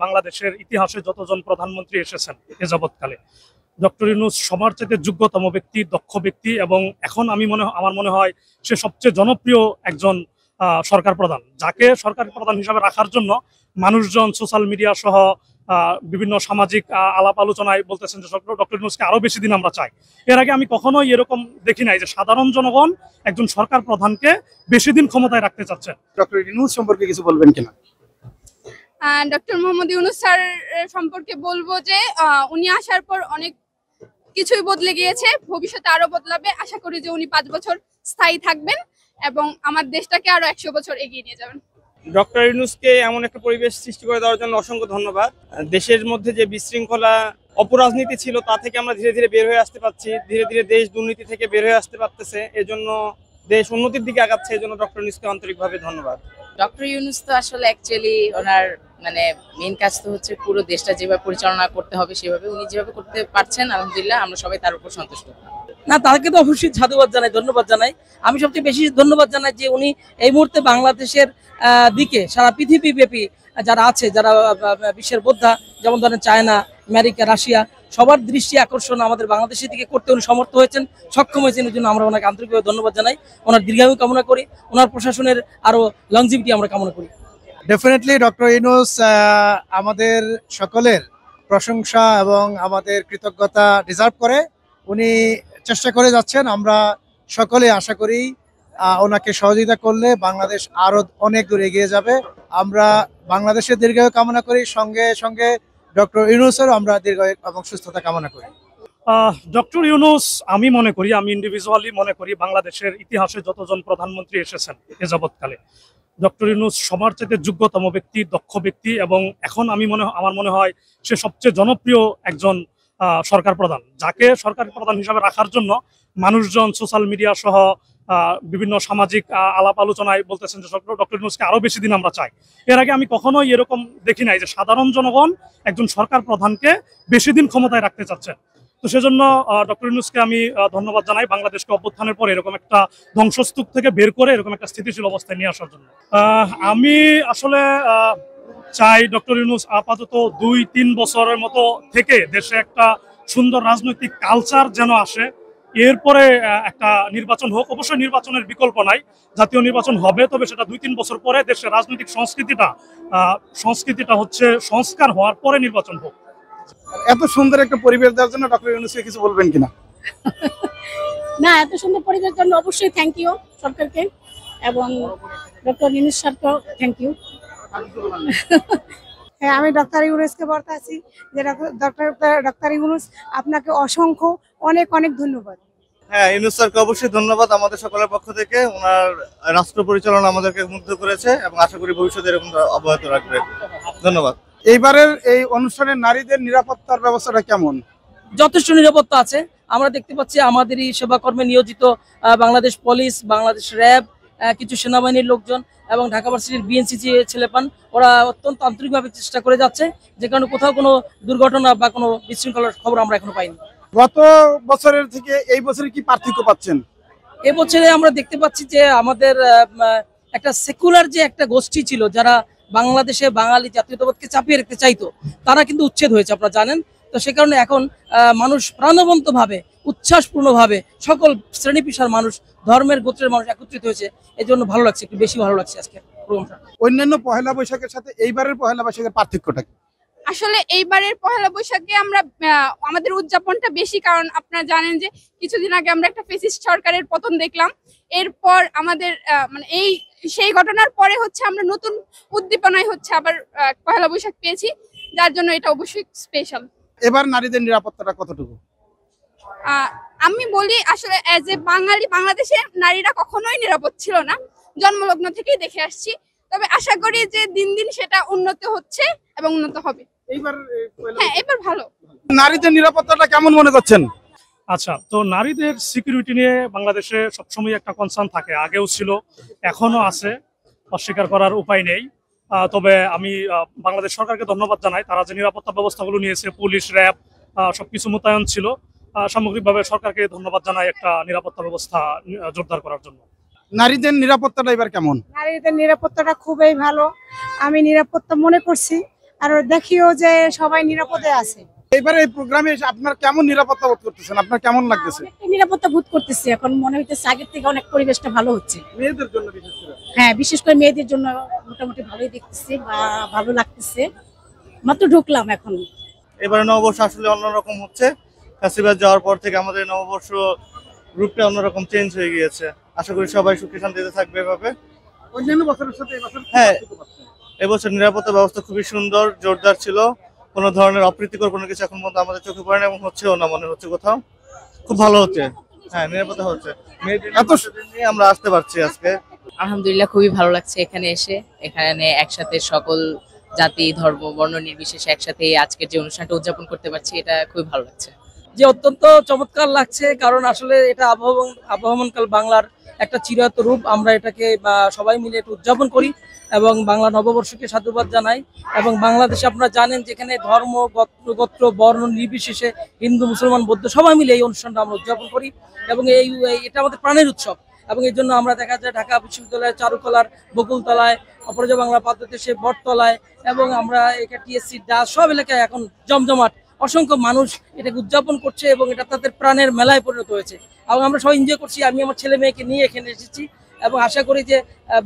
বাংলাদেশের ইতিহাসে যতজন প্রধানমন্ত্রী এসেছেন এ যাবৎকালে ডক্টর ইউনূস সবার চাইতে যোগ্যতম ব্যক্তি, দক্ষ ব্যক্তি, এবং এখন আমার মনে হয় সে সবচেয়ে জনপ্রিয় একজন সরকার প্রধান, যাকে সরকার প্রধান হিসাবে রাখার জন্য মানুষজন সোশ্যাল মিডিয়া সহ বিভিন্ন সামাজিক আলাপ আলোচনায় বলতেছেন যে ডক্টর ইউনূসকে আরো বেশি দিন আমরা চাই। এর আগে আমি কখনোই এরকম দেখি নাই যে সাধারণ জনগণ একজন সরকার প্রধানকে বেশি দিন ক্ষমতায় রাখতে চাচ্ছেন। ডক্টর ইউনূস সম্পর্কে কিছু বলবেন কিনা? ডক্টর মোহাম্মদ ইউনূস স্যার সম্পর্কে বলবো যে উনি আসার পর অনেক কিছুই বদলে গিয়েছে, ভবিষ্যতে আরো বদলাবে। আশা করি যে উনি 5 বছর স্থায়ী থাকবেন এবং আমার দেশটাকে আরো 100 বছর এগিয়ে নিয়ে যাবেন। ডক্টর ইউনূসকে এমন একটা পরিবেশ সৃষ্টি করে দেওয়ার জন্য অসংখ্য ধন্যবাদ। দেশের মধ্যে যে বিশৃঙ্খলা অপরাজনীতি ছিল তা থেকে আমরা ধীরে ধীরে বের হয়ে আসতে পারছি, ধীরে ধীরে দেশ দুর্নীতি থেকে বের হয়ে আসতে পারতেছে, এজন্য দেশ উন্নতির দিকে আগাচ্ছে। এজন্য ডক্টর ইউনূসকে আন্তরিকভাবে ধন্যবাদ। ডক্টর ইউনূস তো আসলে অ্যাকচুয়ালি ওনার মেইন কাজ তো হচ্ছে পুরো দেশটা যেভাবে পরিচালনা করতে হবে সেভাবে উনি যেভাবে করতে পারছেন, আলহামদুলিল্লাহ আমরা সবাই তার উপর সন্তুষ্ট। না, তাকে তো অবশ্যই সাধুবাদ জানাই, ধন্যবাদ জানাই। আমি সবচেয়ে বেশি ধন্যবাদ জানাই যে উনি এই মুহূর্তে বাংলাদেশের দিকে সারা পৃথিবী ব্যাপী যারা আছে, যারা বিশ্বের বোদ্ধা, যেমন ধরেন চায়না, আমেরিকা, রাশিয়া, সবার দৃষ্টি আকর্ষণ আমাদের বাংলাদেশের দিকে করতে উনি সমর্থ হয়েছেন, সক্ষম হয়েছেন। এই জন্য আমরা ওনাকে আন্তরিকভাবে ধন্যবাদ জানাই। ওনার দীর্ঘায়ু কামনা করি, ওনার প্রশাসনের আরো লংজিভিটি আমরা কামনা করি। ডেফিনেটলি ডক্টর ইউনূস আমাদের সকলের প্রশংসা এবং আমাদের কৃতজ্ঞতা ডিজার্ভ করে। উনি চেষ্টা করে যাচ্ছেন, আমরা সকলে আশা করি ওনাকে সহযোগিতা করলে বাংলাদেশ আরো অনেক দূর এগিয়ে যাবে। আমরা বাংলাদেশের দীর্ঘায়ু কামনা করি, সঙ্গে সঙ্গে ডক্টর ইউনূসেরও আমরা দীর্ঘায়ু এবং সুস্থতা কামনা করি। ডক্টর ইউনূস আমি ইন্ডিভিজুয়ালি মনে করি বাংলাদেশের ইতিহাসে যতজন প্রধানমন্ত্রী এসেছেন এ যাবৎকালে ডক্টর ইউনূস সবার চাইতে যোগ্যতম ব্যক্তি, দক্ষ ব্যক্তি, এবং এখন আমার মনে হয় সে সবচেয়ে জনপ্রিয় একজন সরকার প্রধান, যাকে সরকার প্রধান হিসাবে রাখার জন্য মানুষজন সোশ্যাল মিডিয়া সহ বিভিন্ন সামাজিক আলাপ আলোচনায় বলতেছেন যে ডক্টর ইউনূসকে আরো বেশি দিন আমরা চাই। এর আগে আমি কখনোই এরকম দেখি নাই যে সাধারণ জনগণ একজন সরকার প্রধানকে বেশি দিন ক্ষমতায় রাখতে চাচ্ছেন। তো সেজন্য ডক্টর ইউনূসকে আমি ধন্যবাদ জানাই বাংলাদেশকে অভ্যুত্থানের পরে এরকম একটা ধ্বংসস্তূপ থেকে বের করে এরকম একটা স্থিতিশীল অবস্থায় নিয়ে আসার জন্য। আমি আসলে চাই ডক্টর ইউনূস আপাতত 2-3 বছরের মতো থেকে দেশে একটা সুন্দর রাজনৈতিক কালচার যেন আসে, এরপরে একটা নির্বাচন হোক। অবশ্যই নির্বাচনের বিকল্প নাই, জাতীয় নির্বাচন হবে, তবে সেটা 2-3 বছর পরে দেশের রাজনৈতিক সংস্কৃতিটা হচ্ছে সংস্কার হওয়ার পরে নির্বাচন হোক। এত সুন্দর একটা পরিবেশ দেওয়ার জন্য ডক্টর ইউনূসকে কিছু বলবেন কিনা? না, এত সুন্দর পরিবেশের জন্য অবশ্যই থ্যাংক ইউ সরকারকে এবং ডক্টর ইউনূস স্যারকেও থ্যাংক ইউ। হ্যাঁ, আমি ডক্টর ইউনূসকে বলতে আছি যে ডক্টর ইউনূস আপনাকে অসংখ্য অনেক অনেক ধন্যবাদ। হ্যাঁ, ইউনূস স্যারকে অবশ্যই ধন্যবাদ আমাদের সকলের পক্ষ থেকে। ওনার রাষ্ট্র পরিচালনা আমাদেরকে মুগ্ধ করেছে এবং আশা করি ভবিষ্যতে এরকম অব্যাহত রাখবে। ধন্যবাদ। এইবারের এই অনুষ্ঠানে নারীদের নিরাপত্তার ব্যবস্থাটা কেমন? যথেষ্ট নিরাপত্তা আছে। আমরা দেখতে পাচ্ছি আমাদেরই সেবাকর্মে নিয়োজিত বাংলাদেশ পুলিশ, বাংলাদেশ র্যাব, কিছু সেনাবাহিনীর লোকজন এবং ঢাকা ভার্সিটির বিএনসিসি ছেলেপান, ওরা অত্যন্ত আন্তরিকভাবে চেষ্টা করে যাচ্ছে, যে কারণে কোথাও কোনো দুর্ঘটনা বা কোনো বিশৃঙ্খলার খবর আমরা এখনো পাইনি। গত বছরের থেকে এই বছরে কি পার্থক্য পাচ্ছেন? এবছরে আমরা দেখতে পাচ্ছি যে আমাদের একটা সেকুলার যে একটা গোষ্ঠী ছিল, যারা বাংলাদেশে বাঙালি জাতীয়তাবাদকে চাপিয়ে রাখতে চাইতো, তারা কিন্তু উচ্ছেদ হয়েছে, আপনারা জানেন। তো সে কারণে এখন মানুষ প্রাণবন্তভাবে, উচ্ছ্বাসপূর্ণভাবে সকল শ্রেণী পেশার মানুষ, ধর্মের গোত্রের মানুষ একত্রিত হয়েছে। এই জন্য ভালো লাগছে, একটু বেশি ভালো লাগছে আজকে প্রোগ্রামটা। অন্যান্য পহেলা বৈশাখের সাথে এইবারের পহেলা বৈশাখের পার্থক্যটা কি? আসলে এইবারের পহেলা বৈশাখে আমরা আমাদের উদযাপনটা বেশি, কারণ আপনারা জানেন যে কিছুদিন আগে আমরা একটা ফ্যাসিস্ট সরকারের পতন দেখলাম। এরপর আমাদের সেই ঘটনার পরে হচ্ছে আমরা নতুন উদ্দীপনায় হচ্ছে আবার পহেলা বৈশাখ পেয়েছি, যার জন্য এটা অবশ্যই স্পেশাল। এবার নারীদের নিরাপত্তাটা কতটুকু? আমি বলি আসলে এজ এ বাঙালি, বাংলাদেশে নারীরা কখনোই নিরাপদ ছিল না, জন্মলগ্ন থেকেই দেখে আসছি। তবে আশা করি যে দিন দিন সেটা উন্নত হচ্ছে এবং উন্নত হবে। হ্যাঁ, এবার ভালো। নারীদের নিরাপত্তাটা কেমন মনে করছেন? আচ্ছা, তো নারীদের সিকিউরিটি নিয়ে বাংলাদেশে সবসময় একটা কনসার্ন থাকে, আগেও ছিল, এখনো আছে, অস্বীকার করার উপায় নেই। তবে আমি বাংলাদেশ সরকারকে ধন্যবাদ জানাই, তারা যে নিরাপত্তা ব্যবস্থাগুলো নিয়েছে, পুলিশ, র্যাব সবকিছু মোতায়েন ছিল। সামগ্রিকভাবে সরকারকে ধন্যবাদ জানাই একটা নিরাপত্তা ব্যবস্থা জোরদার করার জন্য। নারীদের নিরাপত্তাটা এবার কেমন? নারীদের নিরাপত্তাটা খুবই ভালো, আমি নিরাপত্তা মনে করছি। আর দেখিও যে সবাই নিরাপদে আছে। এবারে এই প্রোগ্রামে এসে আপনার কেমন নিরাপত্তা বোধ করতেছেন, আপনার কেমন লাগতেছে? অনেকটা নিরাপত্তা বোধ করতেছি, এখন মনে হইতেছে আগের থেকে অনেক পরিবেশটা ভালো হচ্ছে। মেয়েদের জন্য বিশেষ করে? হ্যাঁ, বিশেষ করে মেয়েদের জন্য মোটামুটি ভালোই দেখতেছি বা ভালো লাগতেছে। মাত্র ঢুকলাম এখন। এবারে নববর্ষ আসলে অন্যরকম হচ্ছে। ফেস্টিভ্যাল যাওয়ার পর থেকে আমাদের নববর্ষ রূপটা অন্যরকম চেঞ্জ হয়ে গিয়েছে। আশা করি সবাই সুখে শান্তিতে থাকবে এভাবে। অন্যান্য বছরের সাথে এবছর হ্যাঁ, এবছর নিরাপত্তা ব্যবস্থা খুবই সুন্দর, জোরদার ছিল। কোনো ধরনের অপ্রীতিকর কোনো কিছু এখন পর্যন্ত আমাদের চোখে পড়ে না এবং হচ্ছেও না মনে হচ্ছে কোথাও। খুব ভালো হচ্ছে। হ্যাঁ, নিরাপত্তা হচ্ছে। এত নিয়ে আমরা আসতে পারছি আজকে। আলহামদুলিল্লাহ, খুবই ভালো লাগছে এখানে এসে। এখানে একসাথে সকল জাতি, ধর্ম, বর্ণ নির্বিশেষে একসাথে আজকের যে অনুষ্ঠানটা উদযাপন করতে পারছি, এটা খুবই ভালো লাগছে। যে অত্যন্ত চমৎকার লাগছে, কারণ আসলে এটা আবহমানকাল বাংলার একটা চিরায়ত রূপ। আমরা এটাকে সবাই মিলে এটা উদযাপন করি এবং বাংলা নববর্ষকে সাধুবাদ জানাই। এবং বাংলাদেশে আপনারা জানেন যেখানে ধর্ম, গোত্র, বর্ণ নির্বিশেষে হিন্দু, মুসলমান, বৌদ্ধ সবাই মিলে এই অনুষ্ঠানটা আমরা উদযাপন করি এবং এটা আমাদের প্রাণের উৎসব। এবং এই জন্য আমরা দেখা যায় ঢাকা বিশ্ববিদ্যালয়ের চারুকলার বকুলতলায়, অপরাজয় বাংলা পাদ্যদেশে বটতলায় এবং আমরা এখানে টিএসসি ডাস সব এলাকায় এখন জমজমাট অসংখ্য মানুষ এটাকে উদযাপন করছে এবং এটা তাদের প্রাণের মেলায় পরিণত হয়েছে এবং আমরা সবাই এনজয় করছি। আমি আমার ছেলে মেয়েকে নিয়ে এখানে এসেছি এবং আশা করি যে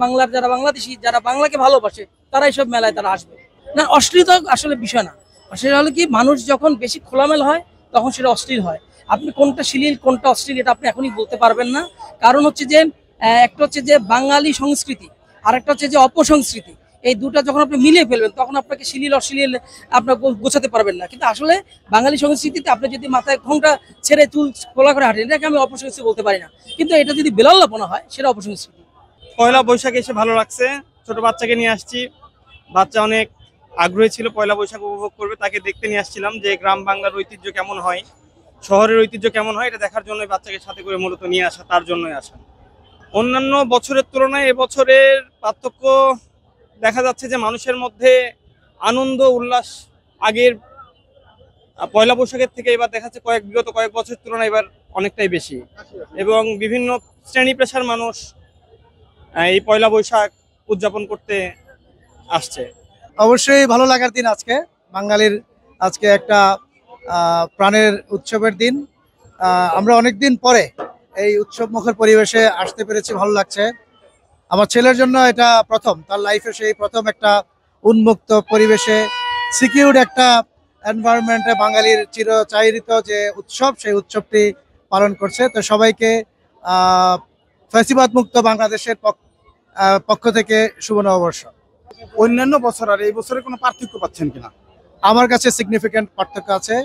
বাংলার যারা বাংলাদেশি, যারা বাংলাকে ভালোবাসে, তারা এইসব মেলায় তারা আসবে না। অশ্লীলতা আসলে বিষয় না, সেটা হলো কি মানুষ যখন বেশি খোলামেলা হয় তখন সেটা অশ্লীল হয়। আপনি কোনটা শ্লীল কোনটা অশ্লীল এটা আপনি এখনই বলতে পারবেন না। কারণ হচ্ছে যে একটা হচ্ছে যে বাঙালি সংস্কৃতি আর একটা হচ্ছে যে অপসংস্কৃতি, এই দুটা যখন আপনি মিলিয়ে ফেলবেন তখন আপনাকে শ্লীল অশ্লীল আপনার গোছাতে পারবেন না। কিন্তু আসলে বাঙালি সংস্কৃতিতে আপনি যদি মাথায় ঘোমটা ছেড়ে চুল খোলা করে হাঁটেন, এটাকে আমি অপসংস্কৃতি বলতে পারি না। কিন্তু এটা যদি বেলাল্লাপনা হয় সেটা অপসংস্কৃতি। পয়লা বৈশাখে এসে ভালো লাগছে। ছোট বাচ্চাকে নিয়ে আসছি, বাচ্চা অনেক আগ্রহী ছিল পয়লা বৈশাখ উপভোগ করবে, তাকে দেখতে নিয়ে আসছিলাম যে গ্রাম বাংলার ঐতিহ্য কেমন হয়, শহরের ঐতিহ্য কেমন হয়, এটা দেখার জন্য বাচ্চাকে সাথে করে মূলত নিয়ে আসা, তার জন্যই আসা। অন্যান্য বছরের তুলনায় এবছরের পার্থক্য দেখা যাচ্ছে যে মানুষের মধ্যে আনন্দ উল্লাস আগের পয়লা বৈশাখের থেকে এবার দেখা যাচ্ছে বিগত কয়েক বছরের তুলনায় এবার অনেকটাই বেশি এবং বিভিন্ন শ্রেণী পেশার মানুষ এই পয়লা বৈশাখ উদযাপন করতে আসছে। অবশ্যই ভালো লাগার দিন আজকে, বাঙালির আজকে একটা প্রাণের উৎসবের দিন। আমরা অনেকদিন পরে এই উৎসব মুখর পরিবেশে আসতে পেরেছি, ভালো লাগছে। আমার ছেলের জন্য এটা প্রথম, তার লাইফে সেই প্রথম একটা উন্মুক্ত পরিবেশে সিকিউরড একটা এনভায়রনমেন্টে বাঙালির চিরচাহিত যে উৎসব, সেই উৎসবটি পালন করছে। তো সবাইকে ফ্যাসিবাদ মুক্ত বাংলাদেশের পক্ষ থেকে শুভ নববর্ষ। অন্যান্য বছর আর এই বছরে কোনো পার্থক্য পাচ্ছেন কিনা? আমার কাছে সিগনিফিক্যান্ট পার্থক্য আছে।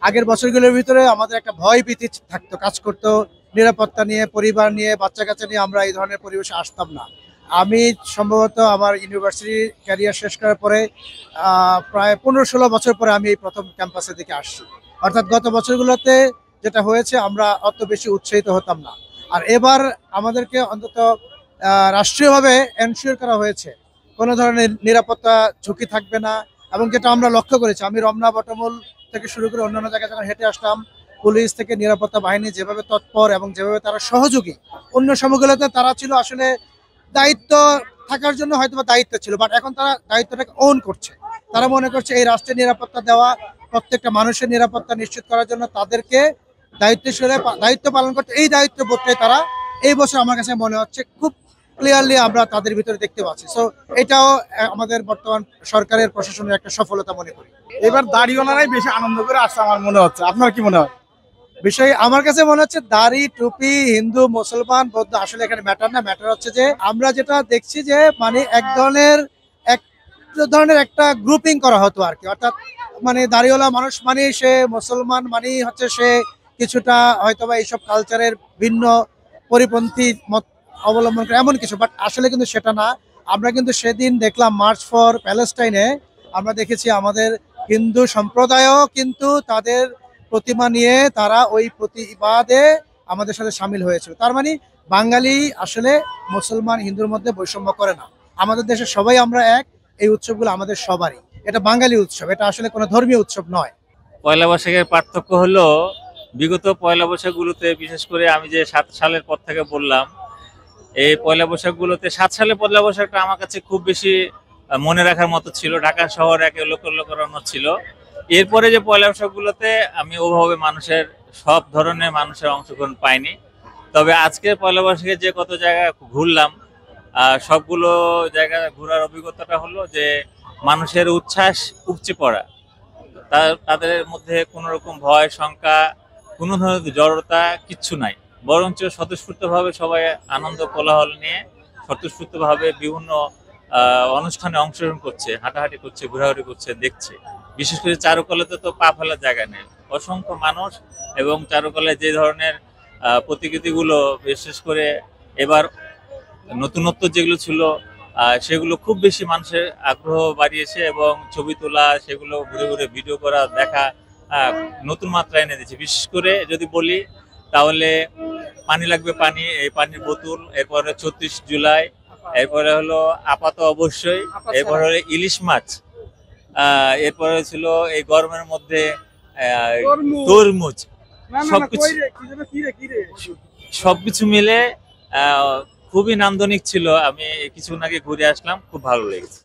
আগের বছরগুলোর ভিতরে আমাদের একটা ভয় ভীতি থাকতো, কাজ করতো, নিরাপত্তা নিয়ে, পরিবার নিয়ে, বাচ্চা কাচ্চা নিয়ে আমরা এই ধরনের পরিবেশে আসতাম না। আমি সম্ভবত আমার ইউনিভার্সিটি ক্যারিয়ার শেষ করার পরে প্রায় 15-16 বছর পরে আমি এই প্রথম ক্যাম্পাসের দিকে আসছি। অর্থাৎ গত বছরগুলোতে যেটা হয়েছে আমরা অত বেশি উৎসাহিত হতাম না। আর এবার আমাদেরকে অন্তত রাষ্ট্রীয়ভাবে এনশিওর করা হয়েছে কোনো ধরনের নিরাপত্তা ঝুঁকি থাকবে না। এবং যেটা আমরা লক্ষ্য করেছি, আমি রমনা বটমূল থেকে শুরু করে অন্যান্য জায়গায় যখন হেঁটে আসলাম, পুলিশ থেকে নিরাপত্তা বাহিনী যেভাবে তৎপর এবং যেভাবে তারা সহযোগী, অন্য সময়গুলোতে তারা ছিল আসলে দায়িত্ব থাকার জন্য হয়তো বা দায়িত্ব ছিল, বাট এখন তারা দায়িত্বটাকে ওন করছে। তারা মনে করছে এই রাষ্ট্রের নিরাপত্তা দেওয়া, প্রত্যেকটা মানুষের নিরাপত্তা নিশ্চিত করার জন্য তাদেরকে দায়িত্ব পালন করতে, এই দায়িত্ব বোধটাই তারা এই বছর আমার কাছে মনে হচ্ছে খুব ক্লিয়ারলি আমরা তাদের ভিতরে দেখতে পাচ্ছি। সো এটাও আমাদের বর্তমান সরকারের প্রশাসনের একটা সফলতা মনে করি। এবার দাড়িওয়ালারাই বেশি আনন্দ করে আসছে আমার মনে হচ্ছে, আপনার কি মনে হয়? বিষয় আমার কাছে মনে হচ্ছে দাড়ি, টুপি, হিন্দু, মুসলমান, বৌদ্ধ আসলে এখানে ম্যাটার না। ম্যাটার হচ্ছে যে আমরা যেটা দেখছি যে মানে এক ধরনের একটা গ্রুপিং করা হতো আর কি। অর্থাৎ মানে দাড়িওয়ালা মানুষ মানে সে মুসলমান, মানেই হচ্ছে সে কিছুটা হয়তোবা এইসব কালচারের ভিন্ন পরিপন্থী মত অবলম্বন করে এমন কিছু, বাট আসলে কিন্তু সেটা না। আমরা কিন্তু সেদিন দেখলাম মার্চ ফর প্যালেস্টাইনে, আমরা দেখেছি আমাদের হিন্দু সম্প্রদায়ও কিন্তু তাদের প্রতিমা নিয়ে তারা ওই প্রতিবাদে আমাদের সাথে সামিল হয়েছিল। তার মানে বাঙালি আসলে মুসলমান হিন্দুর মধ্যে বৈষম্য করে না। আমাদের দেশে সবাই আমরা এক, এই উৎসবগুলো আমাদের সবারই। এটা বাঙালি উৎসব, এটা আসলে কোনো ধর্মীয় উৎসব নয়। পয়লা বৈশাখের পার্থক্য হলো বিগত পয়লা বৈশাখগুলোতে, বিশেষ করে আমি যে 7 সালের পর থেকে বললাম, এই পয়লা বৈশাখগুলোতে 7 সালে পয়লা বৈশাখটা আমার কাছে খুব বেশি মনে রাখার মতো ছিল। ঢাকা শহর একে লোকরণ্য ছিল। এরপরে যে পয়লা বৈশাখগুলোতে আমি ওভাবে সব ধরনের মানুষের অংশগ্রহণ পাইনি। তবে আজকের পয়লা বৈশাখে যে কত জায়গা ঘুরলাম, সবগুলো জায়গা ঘোরার অভিজ্ঞতাটা হলো যে মানুষের উচ্ছ্বাস উপচে পড়া, তাদের মধ্যে কোনো রকম ভয় শঙ্কা, কোনো ধরনের জড়তা কিচ্ছু নাই, বরঞ্চ স্বতঃস্ফূর্তভাবে সবাই আনন্দ কোলাহল নিয়ে স্বতঃস্ফূর্তভাবে বিভিন্ন অনুষ্ঠানে অংশগ্রহণ করছে, হাঁটাহাঁটি করছে, ঘোরাঘুরি করছে, দেখছে। বিশেষ করে চারুকলাতে তো পা ফেলার জায়গা নেই, অসংখ্য মানুষ এবং চারুকলায় যে ধরনের প্রতিকৃতিগুলো, বিশেষ করে এবার নতুনত্ব যেগুলো ছিল সেগুলো খুব বেশি মানুষের আগ্রহ বাড়িয়েছে এবং ছবি তোলা, সেগুলো ঘুরে ঘুরে ভিডিও করা, দেখা নতুন মাত্রা এনে দিয়েছে। বিশেষ করে যদি বলি তাহলে পানি লাগবে পানি, এই পানির বোতল, এরপরে ৩৪ জুলাই, এরপরে হলো আপাত অবশ্যই, এরপরে হলো ইলিশ মাছ, এরপরে ছিল এই গরমের মধ্যে তরমুজ, সবকিছু মিলে খুবই নান্দনিক ছিল। আমি কিছুক্ষণ আগে ঘুরে আসলাম, খুব ভালো লেগেছে।